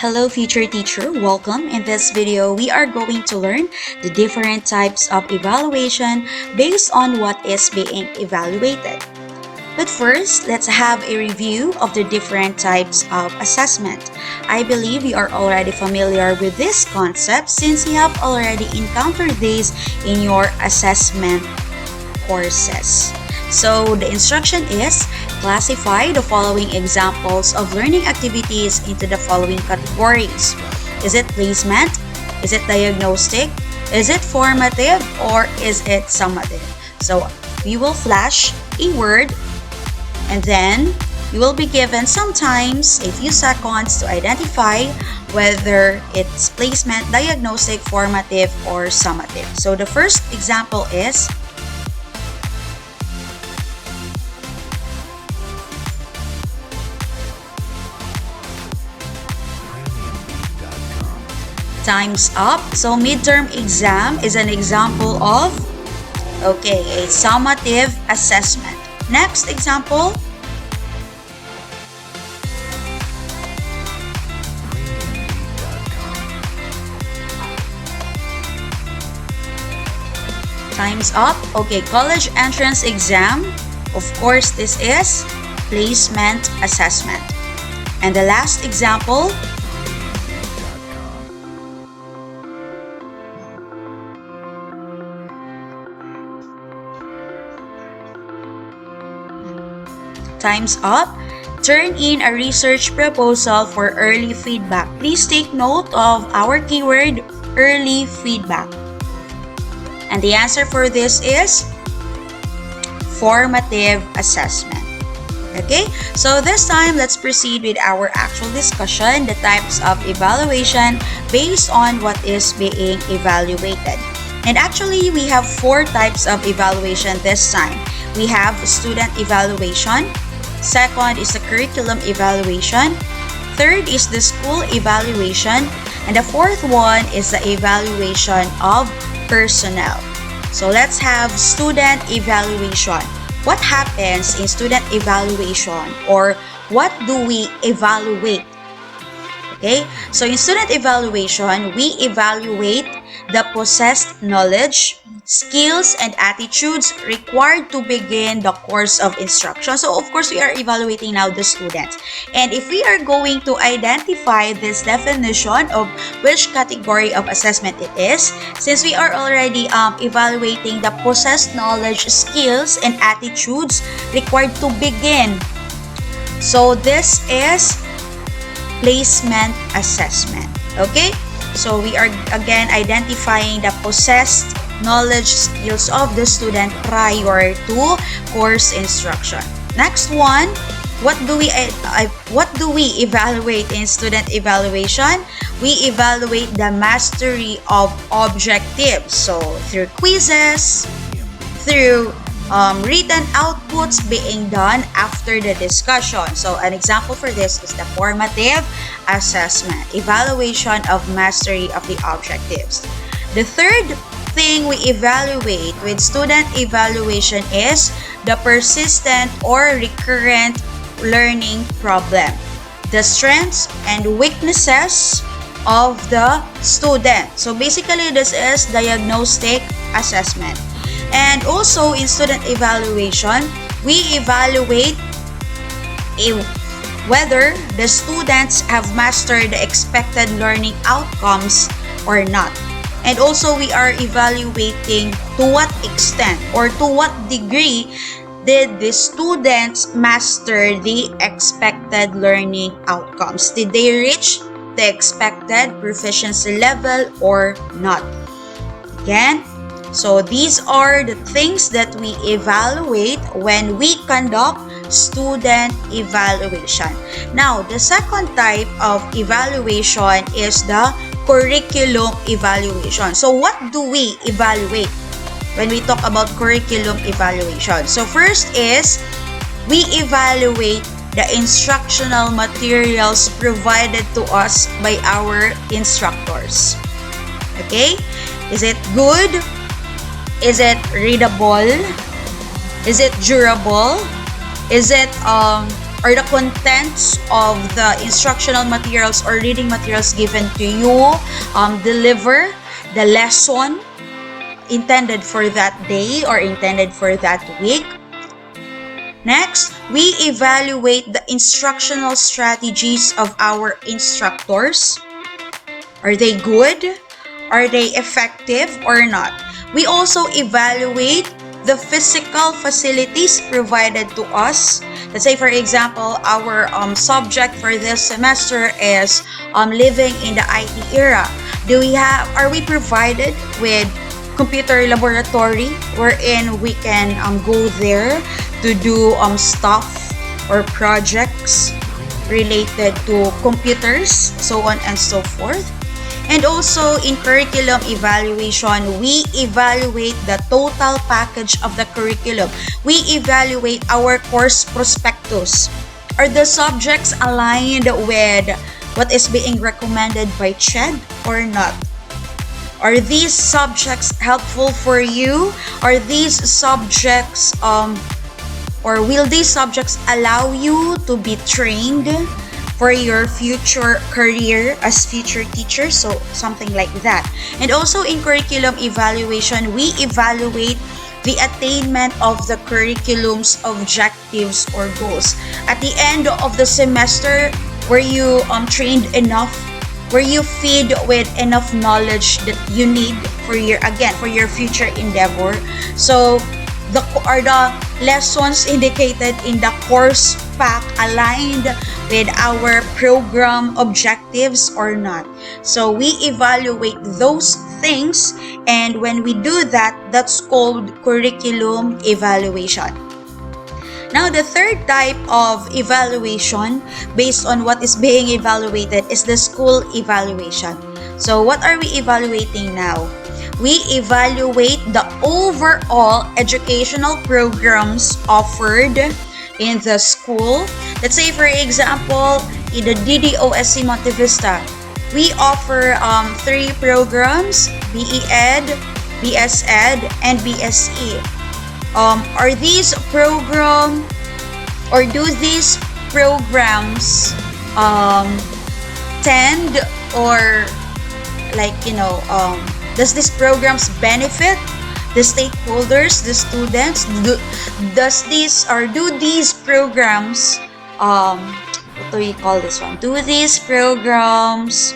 Hello future teacher, welcome. In this video, we are going to learn the different types of evaluation based on what is being evaluated. But first, let's have a review of the different types of assessment. I believe you are already familiar with this concept since you have already encountered these in your assessment courses. So the instruction is classify the following examples of learning activities into the following categories. Is it placement? Is it diagnostic? Is it formative? Or is it summative? So we will flash a word and then you will be given sometimes a few seconds to identify whether it's placement, diagnostic, formative, or summative. So the first example is time's up. So midterm exam is an example of, a summative assessment. Next example, time's up. College entrance exam. Of course, this is placement assessment. And the last example, time's up. Turn in a research proposal for early feedback. Please take note of our keyword, early feedback. And the answer for this is formative assessment. Okay, so this time let's proceed with our actual discussion, the types of evaluation based on what is being evaluated. And actually, we have 4 types of evaluation this time. We have student evaluation. Second is the curriculum evaluation. Third is the school evaluation. And the fourth one is the evaluation of personnel. So let's have student evaluation. What happens in student evaluation, or what do we evaluate? Okay, so in student evaluation, we evaluate the possessed knowledge, skills, and attitudes required to begin the course of instruction. So of course, we are evaluating now the students. And if we are going to identify this definition of which category of assessment it is, since we are already evaluating the possessed knowledge, skills, and attitudes required to begin. So this is placement assessment. Okay? So we are again identifying the possessed knowledge, skills of the student prior to course instruction. Next one, what do we evaluate in student evaluation? We evaluate the mastery of objectives. So through quizzes, through written outputs being done after the discussion. So an example for this is the formative assessment, evaluation of mastery of the objectives. The third thing we evaluate with student evaluation is the persistent or recurrent learning problem, the strengths and weaknesses of the student. So basically, this is diagnostic assessment. And also in student evaluation, we evaluate whether the students have mastered the expected learning outcomes or not. And also we are evaluating to what extent or to what degree did the students master the expected learning outcomes. Did they reach the expected proficiency level or not? Again, so these are the things that we evaluate when we conduct student evaluation. Now, the second type of evaluation is the curriculum evaluation. So what do we evaluate when we talk about curriculum evaluation? So first is we evaluate the instructional materials provided to us by our instructors. Okay? Is it good? Is it readable? Is it durable? Is it or the contents of the instructional materials or reading materials given to you, deliver the lesson intended for that day or intended for that week. Next, we evaluate the instructional strategies of our instructors. Are they good? Are they effective or not? We also evaluate the physical facilities provided to us. Let's say, for example, our subject for this semester is living in the IT era. Are we provided with computer laboratory wherein we can go there to do stuff or projects related to computers, so on and so forth. And also in curriculum evaluation, we evaluate the total package of the curriculum. We evaluate our course prospectus. Are the subjects aligned with what is being recommended by CHED or not? Are these subjects helpful for you? Are these subjects or will these subjects allow you to be trained for your future career as future teachers? So something like that. And also in curriculum evaluation, we evaluate the attainment of the curriculum's objectives or goals. At the end of the semester, were you trained enough? Were you fed with enough knowledge that you need for your future endeavor? So are the lessons indicated in the course pack aligned with our program objectives or not? So we evaluate those things, and when we do that, that's called curriculum evaluation. Now, the third type of evaluation based on what is being evaluated is the school evaluation. So what are we evaluating now? We evaluate the overall educational programs offered in the school. Let's say, for example, in the DDOSC Monte Vista, we offer 3 programs: BE Ed, BS Ed, and BSE. Are these program or do these programs tend or does these programs benefit the stakeholders, the students? Do these programs what do we call this one? Do these programs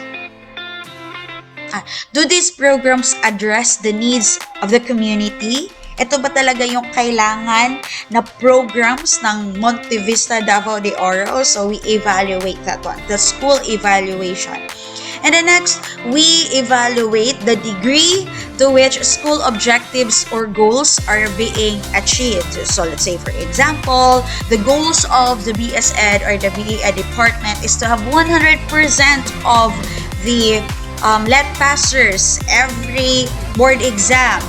address the needs of the community? Ito ba talaga yung kailangan na programs ng Monte Vista, Davao de Oro? So we evaluate that one, the school evaluation. And the next, we evaluate the degree to which school objectives or goals are being achieved. So let's say, for example, the goals of the BS Ed or the BE Ed department is to have 100% of the let passers every board exam.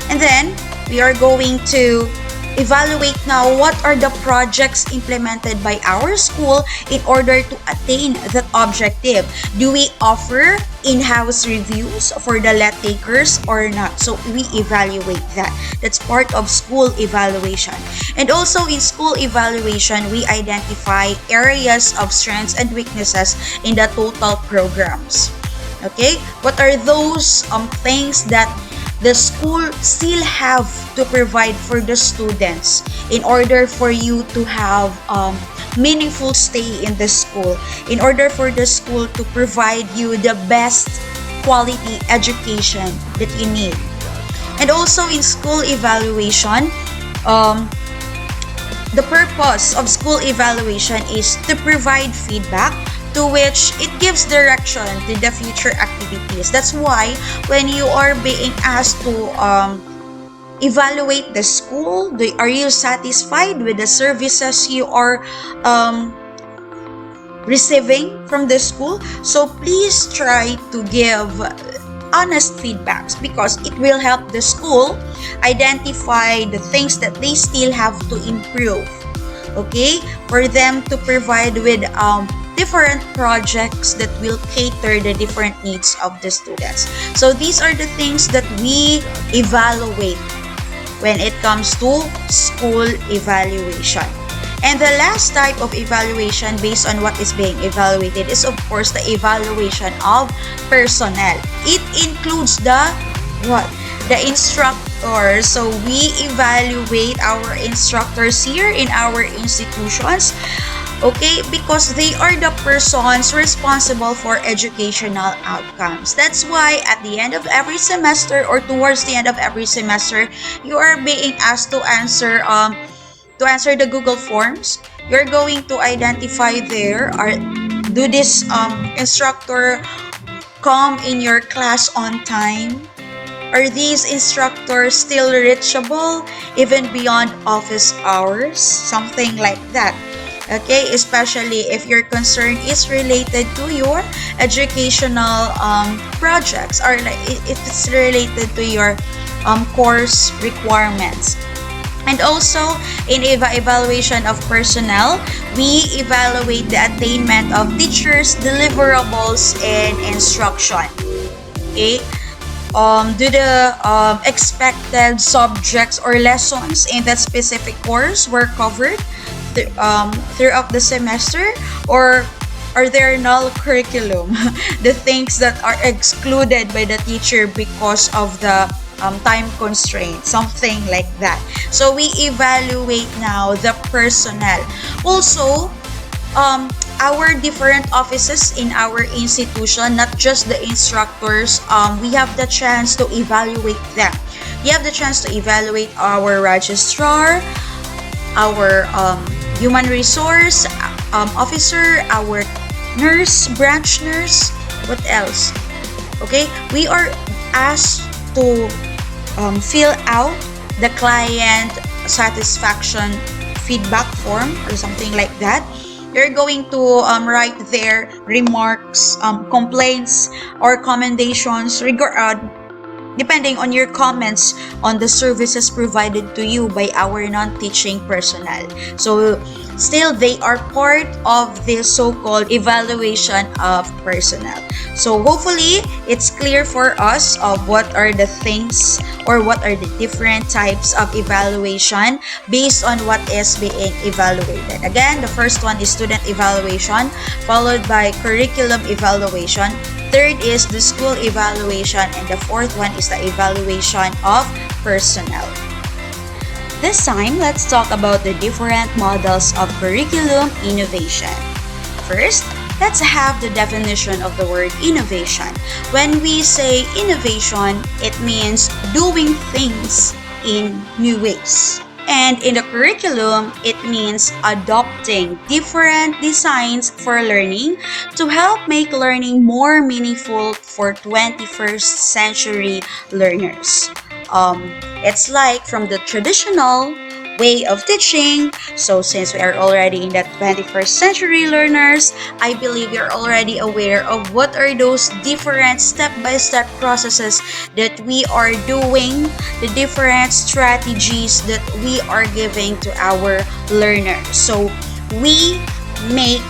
And then we are going to evaluate now what are the projects implemented by our school in order to attain that objective. Do we offer in-house reviews for the let takers or not? So we evaluate that. That's part of school evaluation. And also in school evaluation, we identify areas of strengths and weaknesses in the total programs. Okay? What are those things that the school still have to provide for the students in order for you to have meaningful stay in the school, in order for the school to provide you the best quality education that you need? And also in school evaluation, the purpose of school evaluation is to provide feedback to which it gives direction to the future activities. That's why when you are being asked to evaluate the school, are you satisfied with the services you are receiving from the school? So please try to give honest feedbacks because it will help the school identify the things that they still have to improve. Okay? For them to provide with different projects that will cater the different needs of the students. So these are the things that we evaluate when it comes to school evaluation. And the last type of evaluation based on what is being evaluated is of course the evaluation of personnel. It includes the what? The instructors. So we evaluate our instructors here in our institutions. Okay, because they are the persons responsible for educational outcomes. That's why at the end of every semester or towards the end of every semester, you are being asked to answer the Google Forms. You're going to identify there or do this instructor come in your class on time? Are these instructors still reachable even beyond office hours? Something like that. Okay, especially if your concern is related to your educational projects or like if it's related to your course requirements. And also in evaluation of personnel, we evaluate the attainment of teachers' deliverables and instruction. Okay, do the expected subjects or lessons in that specific course were covered throughout the semester, or are there null curriculum, the things that are excluded by the teacher because of the time constraint, something like that. So we evaluate now the personnel. Also, our different offices in our institution, not just the instructors, we have the chance to evaluate them. We have the chance to evaluate our registrar, our human resource officer, our nurse, branch nurse, what else? Okay, we are asked to fill out the client satisfaction feedback form or something like that. You're going to write their remarks, complaints, or commendations depending on your comments on the services provided to you by our non-teaching personnel. So still they are part of this so-called evaluation of personnel. So hopefully it's clear for us of what are the things or what are the different types of evaluation based on what is being evaluated. Again, the first one is student evaluation, followed by curriculum evaluation. Third is the school evaluation, and the fourth one is the evaluation of personnel. This time, let's talk about the different models of curriculum innovation. First, let's have the definition of the word innovation. When we say innovation, it means doing things in new ways. And in the curriculum, it means adopting different designs for learning to help make learning more meaningful for 21st century learners. It's like from the traditional way of teaching. So since we are already in the 21st century learners, I believe you're already aware of what are those different step-by-step processes that we are doing, the different strategies that we are giving to our learners. So we make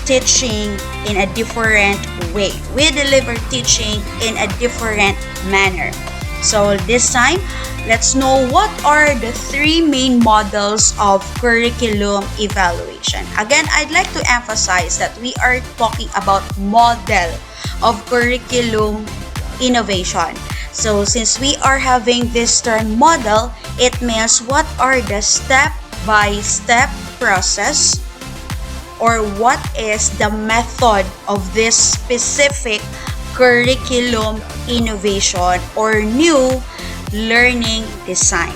teaching in a different way. We deliver teaching in a different manner. So this time, let's know what are the three main models of curriculum evaluation. Again, I'd like to emphasize that we are talking about model of curriculum innovation. So since we are having this term model, it means what are the step-by-step process or what is the method of this specific curriculum innovation or new learning design.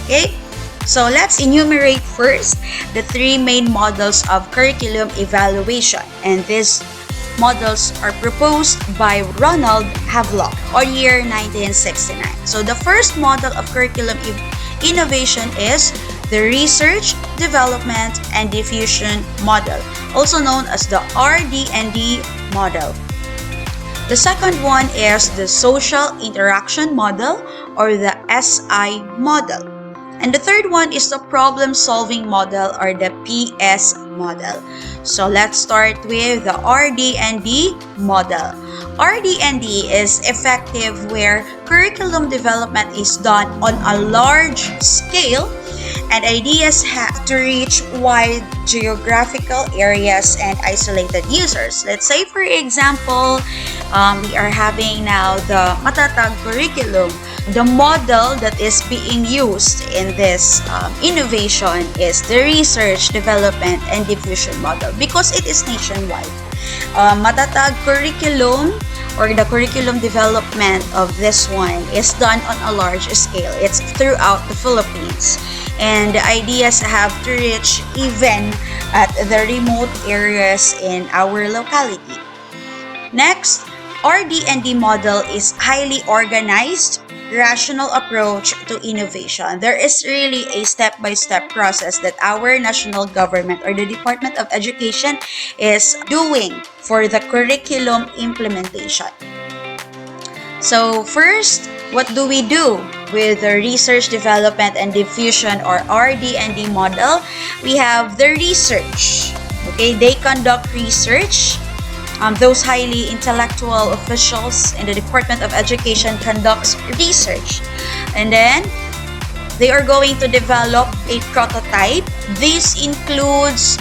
Okay? So let's enumerate first the three main models of curriculum evaluation. And these models are proposed by Ronald Havelock on year 1969. So the first model of curriculum innovation is the Research, Development, and Diffusion model, also known as the RD&D model. The second one is the Social Interaction model or the SI model. And the third one is the Problem-Solving model or the PS model. So let's start with the RD&D model. RD&D is effective where curriculum development is done on a large scale and ideas have to reach wide geographical areas and isolated users. Let's say, for example, we are having now the Matatag curriculum. The model that is being used in this innovation is the research, development, and diffusion model because it is nationwide. Matatag curriculum or the curriculum development of this one is done on a large scale. It's throughout the Philippines. And the ideas have to reach even at the remote areas in our locality. Next, RD&D model is highly organized, rational approach to innovation. There is really a step-by-step process that our national government or the Department of Education is doing for the curriculum implementation. So first, what do we do with the research, development, and diffusion or RD&D model? We have the research. Okay, they conduct research. Those highly intellectual officials in the Department of Education conducts research. And then, they are going to develop a prototype. This includes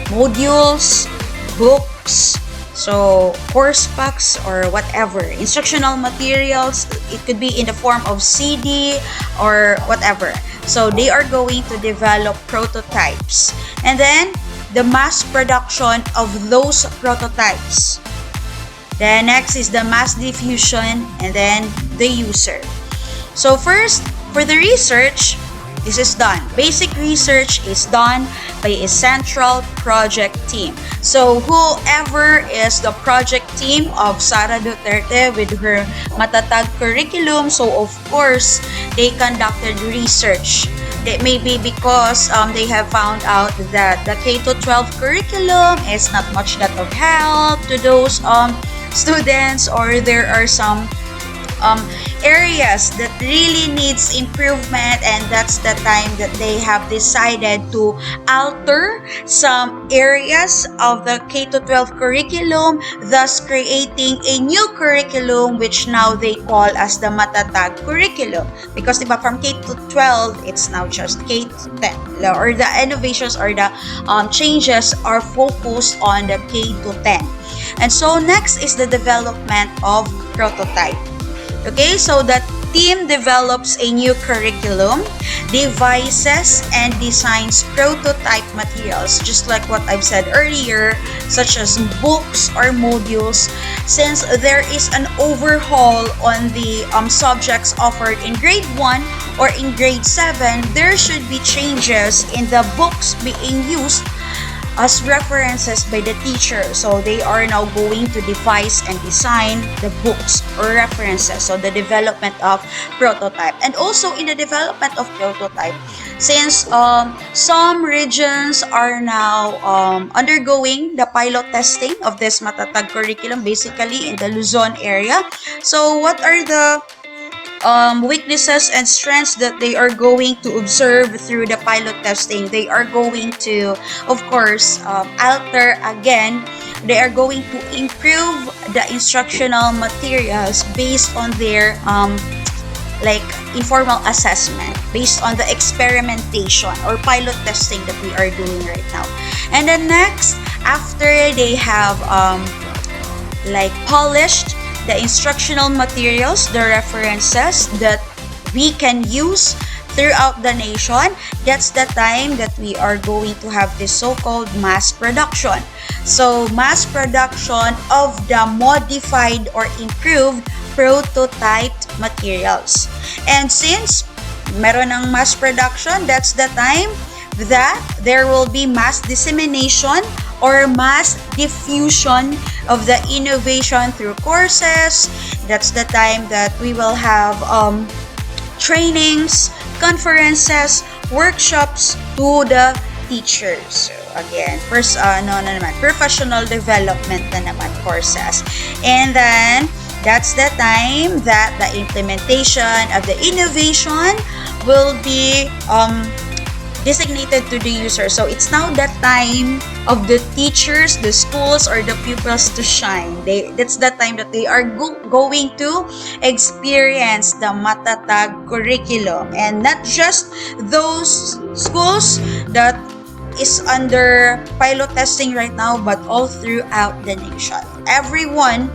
modules, books, so course packs or whatever, instructional materials. It could be in the form of CD or whatever. So they are going to develop prototypes. And then, the mass production of those prototypes. Then next is the mass diffusion and then the user. So first, for the research, this is done. Basic research is done by a central project team. So whoever is the project team of Sara Duterte with her Matatag curriculum, so of course, they conducted research. It may be because they have found out that the K-12 curriculum is not much that of help to those students, or there are some areas that really needs improvement, and that's the time that they have decided to alter some areas of the K-12 curriculum, thus creating a new curriculum which now they call as the Matatag curriculum, because diba, from K-12 it's now just K-10, or the innovations or the changes are focused on the K-10. And so next is the development of prototype. Okay, so the team develops a new curriculum, devises and designs prototype materials, just like what I've said earlier, such as books or modules. Since there is an overhaul on the subjects offered in grade 1 or in grade 7, there should be changes in the books being used as references by the teacher. So they are now going to devise and design the books or references. So the development of prototype. And also in the development of prototype, since some regions are now undergoing the pilot testing of this Matatag curriculum, basically in the Luzon area. So what are the weaknesses and strengths that they are going to observe through the pilot testing? They are going to, of course, alter again. They are going to improve the instructional materials based on their like informal assessment, based on the experimentation or pilot testing that we are doing right now. And then next, after they have like polished the instructional materials, the references that we can use throughout the nation, that's the time that we are going to have this so-called mass production. So, mass production of the modified or improved prototyped materials. And since meron ng mass production, that's the time that there will be mass dissemination or mass diffusion of the innovation through courses. That's the time that we will have trainings, conferences, workshops to the teachers. So again, professional development na naman courses. And then, that's the time that the implementation of the innovation will be designated to the user. So it's now the time of the teachers, the schools, or the pupils to shine. That's the time that they are going to experience the Matatag curriculum. And not just those schools that is under pilot testing right now, but all throughout the nation. Everyone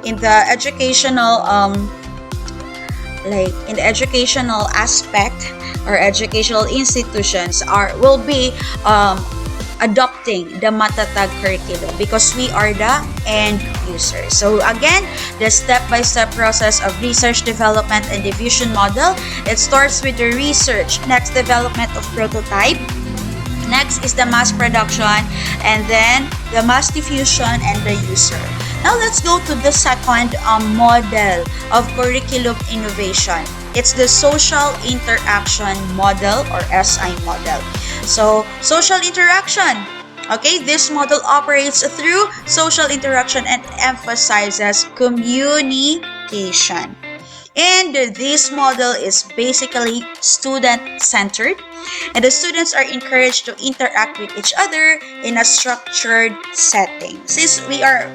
in the educational in the educational aspect or educational institutions will be adopting the Matatag curriculum because we are the end users. So again, the step-by-step process of research, development, and diffusion model, it starts with the research, next development of prototype, next is the mass production, and then the mass diffusion and the user. Now let's go to the second model of curriculum innovation. It's the social interaction model or SI model. So social interaction. Okay, this model operates through social interaction and emphasizes communication. And this model is basically student-centered, and the students are encouraged to interact with each other in a structured setting. Since we are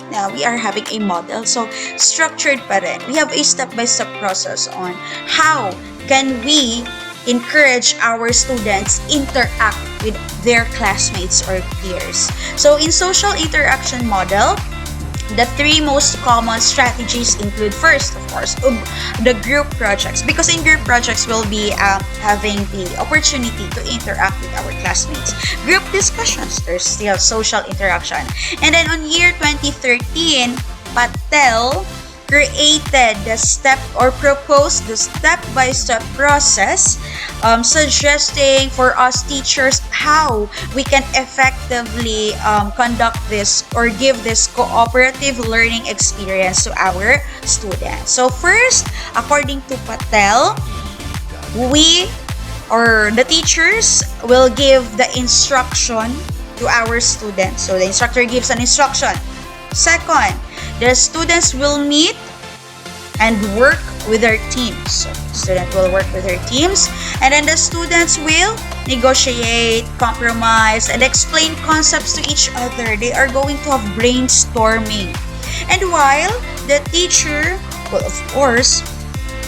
having a model, so structured pa rin. We have a step-by-step process on how can we encourage our students interact with their classmates or peers. So in social interaction model, the three most common strategies include, first, of course, the group projects. Because in group projects, we'll be having the opportunity to interact with our classmates. Group discussions, there's still social interaction. And then on year 2013, Patel created the proposed the step-by-step process, suggesting for us teachers how we can effectively conduct this or give this cooperative learning experience to our students. So first, according to Patel, the teachers will give the instruction to our students. So the instructor gives an instruction. Second, the students will meet and work with their teams. So the student will work with their teams, and then the students will negotiate, compromise, and explain concepts to each other. They are going to have brainstorming. And while the teacher will, of course,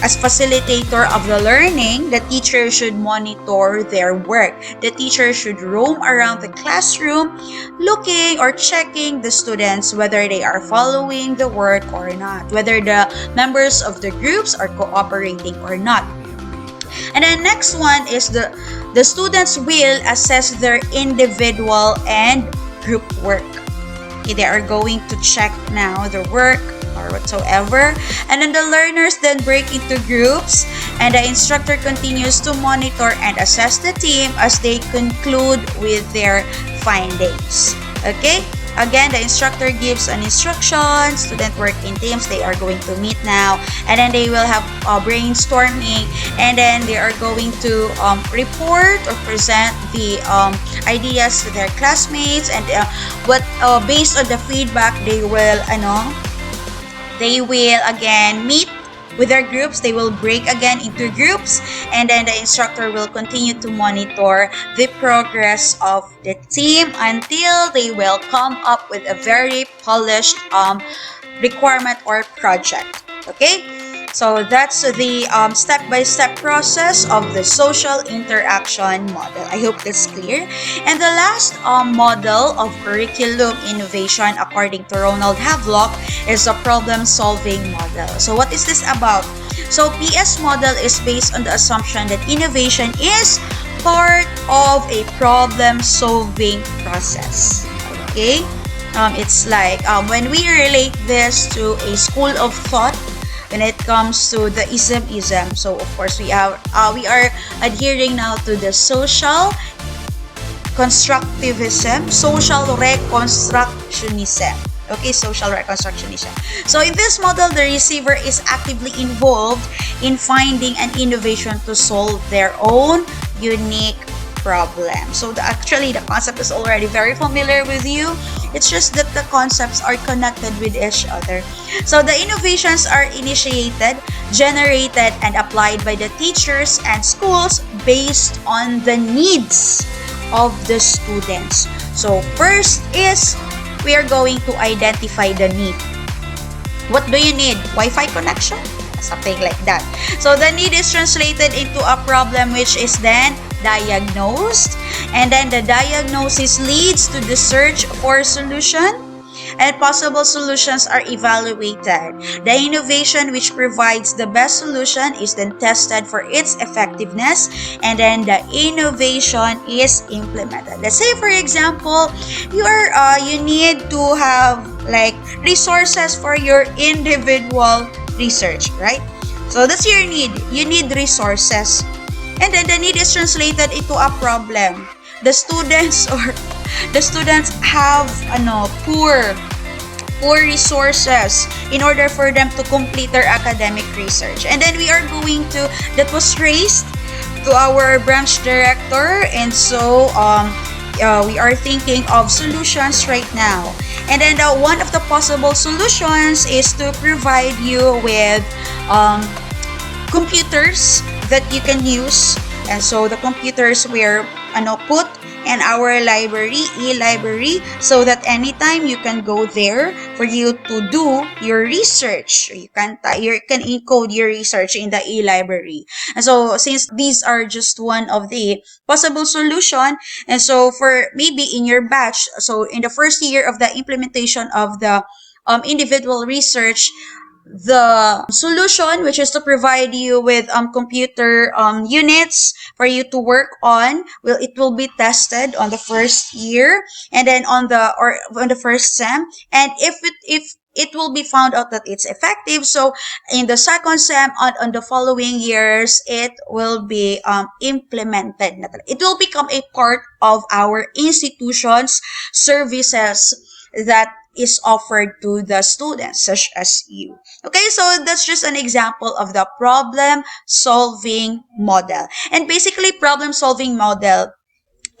as facilitator of the learning, the teacher should monitor their work. The teacher should roam around the classroom looking or checking the students whether they are following the work or not, whether the members of the groups are cooperating or not. And then next one is the students will assess their individual and group work. Okay, they are going to check now the work or whatsoever, and then the learners then break into groups, and the instructor continues to monitor and assess the team as they conclude with their findings. Okay, again, the instructor gives an instruction, student work in teams, they are going to meet now, and then they will have brainstorming, and then they are going to report or present the ideas to their classmates, and based on the feedback, they will again meet with their groups. They will break again into groups, and then the instructor will continue to monitor the progress of the team until they will come up with a very polished requirement or project. Okay, so that's the step-by-step process of the social interaction model. I hope that's clear. And the last model of curriculum innovation, according to Ronald Havelock, is the problem-solving model. So what is this about? So PS model is based on the assumption that innovation is part of a problem-solving process. Okay, it's like when we relate this to a school of thought, when it comes to the ism. So of course we are adhering now to the social constructivism, social reconstructionism. Okay, social reconstructionism. So in this model, the receiver is actively involved in finding an innovation to solve their own unique problem. So actually the concept is already very familiar with you. It's just that the concepts are connected with each other. So the innovations are initiated, generated, and applied by the teachers and schools based on the needs of the students. So first is we are going to identify the need. What do you need? Wi-Fi connection? Something like that. So the need is translated into a problem which is then diagnosed, and then the diagnosis leads to the search for solution, and possible solutions are evaluated. The innovation which provides the best solution is then tested for its effectiveness, and then the innovation is implemented. Let's say, for example, you need to have like resources for your individual research, right? So that's your need. You need resources. And then the need is translated into a problem. The students have poor resources in order for them to complete their academic research. And then that was raised to our branch director, and so we are thinking of solutions right now. And then one of the possible solutions is to provide you with computers that you can use. And so the computers were put in our library, e-library, so that anytime you can go there for you to do your research. You can encode your research in the e-library. And so since these are just one of the possible solution, and so for maybe in your batch, so in the first year of the implementation of the individual research, the solution, which is to provide you with computer units for you to work on, it will be tested on the first year, and then on the first sem. And if it will be found out that it's effective, so in the second sem on the following years, it will be implemented. It will become a part of our institution's services that is offered to the students, such as you. Okay, so that's just an example of the problem-solving model. And basically, problem-solving model,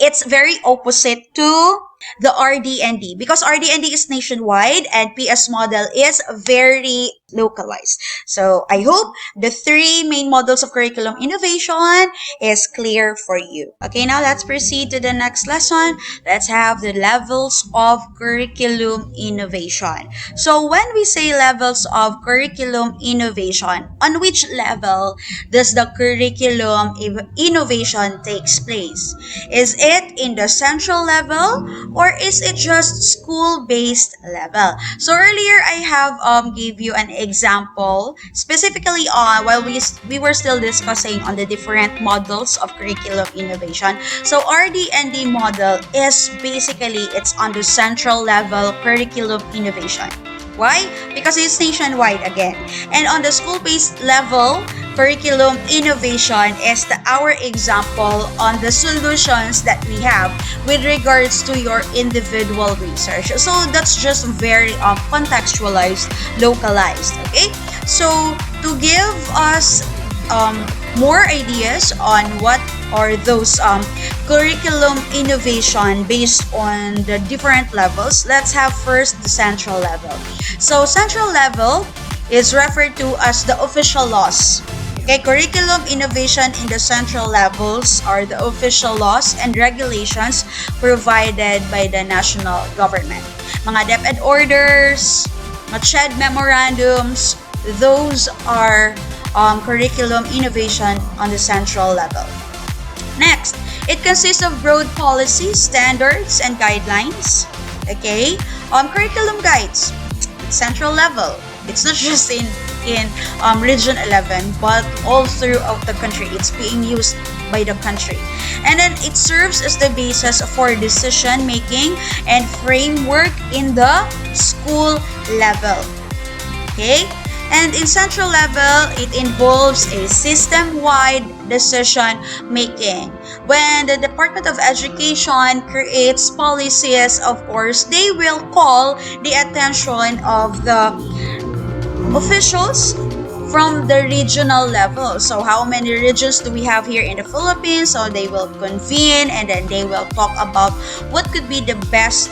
it's very opposite to the RD&D, because RD&D is nationwide and PS model is very localized. So I hope the three main models of curriculum innovation is clear for you. Okay, now let's proceed to the next lesson. Let's have the levels of curriculum innovation. So when we say levels of curriculum innovation, on which level does the curriculum innovation takes place? Is it in the central level, or is it just school-based level? So earlier I have gave you an example specifically on while we were still discussing on the different models of curriculum innovation. So RD&D model is basically it's on the central level curriculum innovation. Why? Because it's nationwide again. And on the school-based level, curriculum innovation is our example on the solutions that we have with regards to your individual research. So that's just very contextualized, localized. Okay? So to give us more ideas on what are those curriculum innovation based on the different levels, let's have first the central level. So central level is referred to as the official laws. Okay, curriculum innovation in the central levels are the official laws and regulations provided by the national government. Mga DepEd orders, mga CHED memorandums, those are curriculum innovation on the central level. Next, it consists of broad policies, standards, and guidelines. Okay, curriculum guides, central level. It's not just in Region 11, but all throughout the country. It's being used by the country. And then it serves as the basis for decision making and framework in the school level. Okay? And in central level, it involves a system-wide decision making. When the Department of Education creates policies, of course, they will call the attention of the officials from the regional level. So how many regions do we have here in the Philippines? So they will convene and then they will talk about what could be the best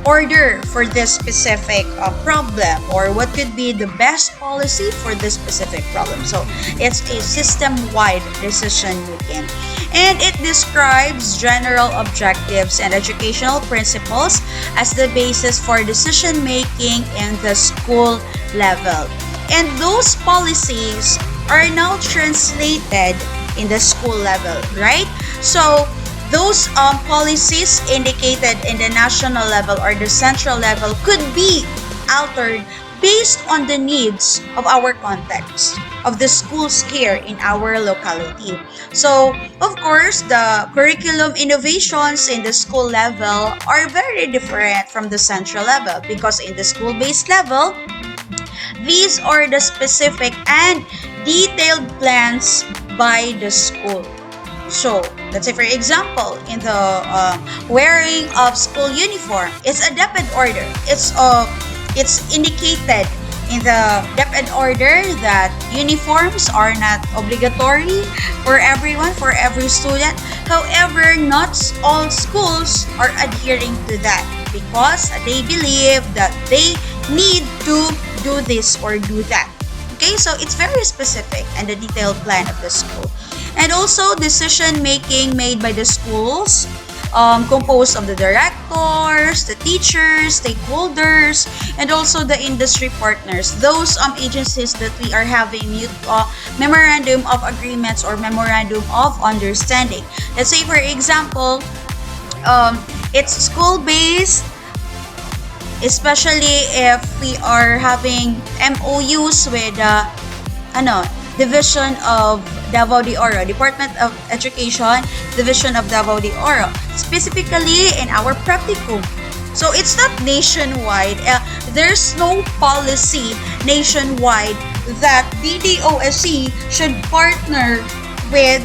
order for this specific problem, or what could be the best policy for this specific problem. So it's a system-wide decision making, and it describes general objectives and educational principles as the basis for decision making in the school level. And those policies are now translated in the school level, right? So those policies indicated in the national level or the central level could be altered based on the needs of our context, of the schools here in our locality. So, of course, the curriculum innovations in the school level are very different from the central level, because in the school-based level, these are the specific and detailed plans by the school. So, let's say for example, in the wearing of school uniform, it's a DepEd order. It's indicated in the DepEd order that uniforms are not obligatory for everyone, for every student. However, not all schools are adhering to that, because they believe that they need to do this or do that. Okay, so it's very specific and the detailed plan of the school. And also decision making made by the schools, composed of the directors, the teachers, stakeholders, and also the industry partners. Those agencies that we are having memorandum of agreements or memorandum of understanding. Let's say for example, it's school-based, especially if we are having MOUs with Division of Davao de Oro, Department of Education, Division of Davao de Oro, specifically in our practicum. So it's not nationwide. There's no policy nationwide that DDOSC should partner with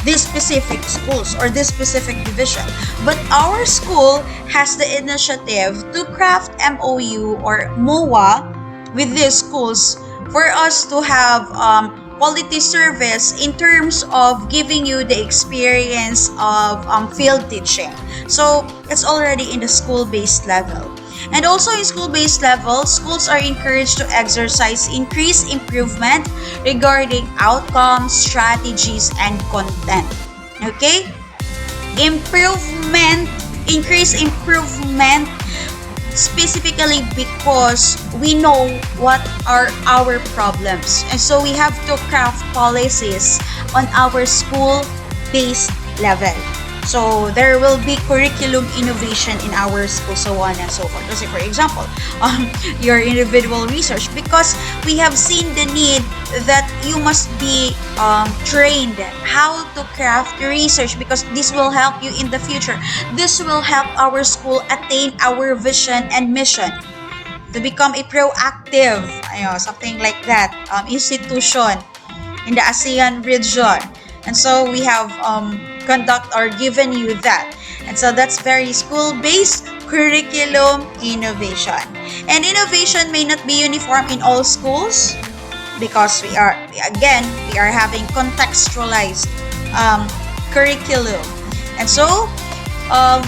these specific schools or this specific division. But our school has the initiative to craft MOU or MOA with these schools for us to have quality service in terms of giving you the experience of field teaching. So it's already in the school-based level. And also in school-based level, schools are encouraged to exercise increased improvement regarding outcomes, strategies, and content. Okay? Increased improvement, specifically because we know what are our problems. And so we have to craft policies on our school-based level. So there will be curriculum innovation in our school, so on and so forth. Let's say for example, your individual research, because we have seen the need that you must be trained how to craft research, because this will help you in the future. This will help our school attain our vision and mission to become a proactive, something like that, institution in the ASEAN region. And so we have conduct or given you that. And so that's very school-based curriculum innovation. And innovation may not be uniform in all schools, because we are having contextualized curriculum. And so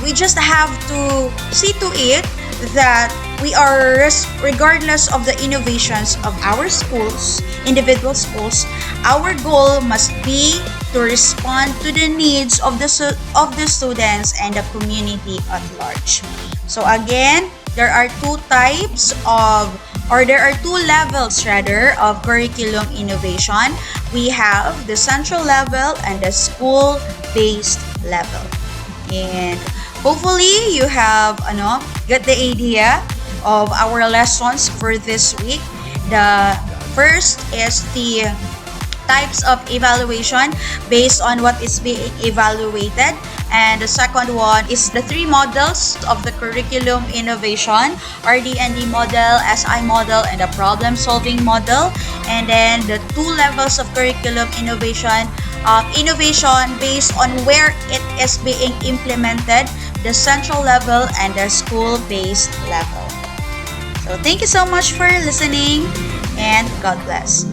we just have to see to it that we are, regardless of the innovations of our schools, individual schools, our goal must be to respond to the needs of the students and the community at large. So again, there are two levels of curriculum innovation. We have the central level and the school-based level. And hopefully you have get the idea of our lessons for this week. The first is the types of evaluation based on what is being evaluated, and the second one is the three models of the curriculum innovation: RD&D model, SI model, and the problem solving model. And then the two levels of curriculum innovation based on where it is being implemented, the central level and the school-based level. So thank you so much for listening, and God bless.